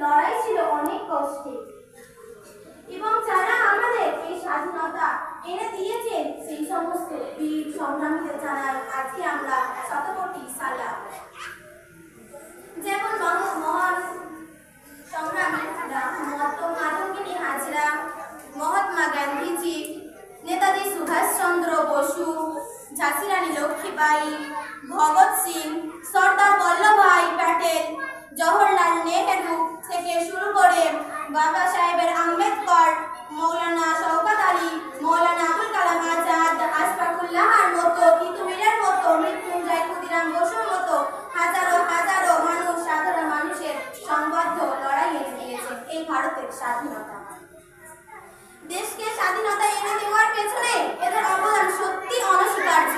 লড়াই ছিল অনেক কষ্টে, এবং যারা আমাদের এই স্বাধীনতা এনে দিয়েছেন সেই সমস্ত বীর সংগ্রামীদের জানাই আজকে আমরা শতকোটি সালাম। যেমন মহান সংগ্রামীরা মাতঙ্গিনী হাজরা, মহাত্মা গান্ধীজি, নেতাজি সুভাষচন্দ্র বসু, ঝাঁসি রানী লক্ষ্মীবাই, ভগৎ সিং, সর্দার বল্লভভাই প্যাটেল, জওহরলাল নেহেরু থেকে শুরু করে বাবা সাহেবের আম্বেদকর, মৌলানা শওকত আলী, মৌলানা আবুল কালাম আজাদ, আশফাকুল্লাহর মতো, তিতুমিরের মতো, মৃত্যুঞ্জয় ক্ষুদিরাম বসুর মতো হাজারো হাজারো মানুষ, সাধারণ মানুষের সংবদ্ধ লড়াই এনে দিয়েছেন এই ভারতের স্বাধীনতা। দেশকে স্বাধীনতা এনে দেওয়ার পেছনে এদের অবদান সত্যি অনস্বীকার্য।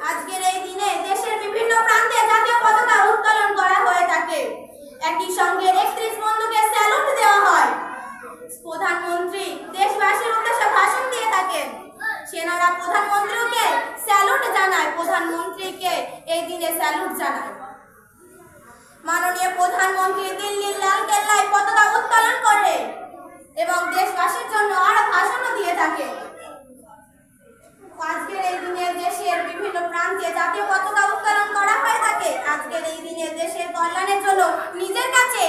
আজকের এই দিনে দেশের বিভিন্ন প্রান্তে জাতীয় পতাকা উত্তোলন করা হয়ে থাকে। একই সঙ্গে 31 বন্ধুকে স্যালুট দেওয়া হয়। প্রধানমন্ত্রী দেশবাসীর উদ্দেশ্যে ভাষণ দিয়ে থাকেন। সেনারা প্রধানমন্ত্রীকে স্যালুট জানায়, প্রধানমন্ত্রীকে এই দিনে স্যালুট জানায়। মাননীয় প্রধানমন্ত্রী দিল্লির লাল কেল্লায় পতাকা উত্তোলন করে এবং দেশবাসীর জন্য আরো ভাষণও দিয়ে থাকে। আজকের এই দিনে দেশের বিভিন্ন প্রান্তে জাতীয় পতাকা উত্তোলন করা হয়ে থাকে। আজকের এই দিনে দেশের কল্যাণের জন্য নিজের কাছে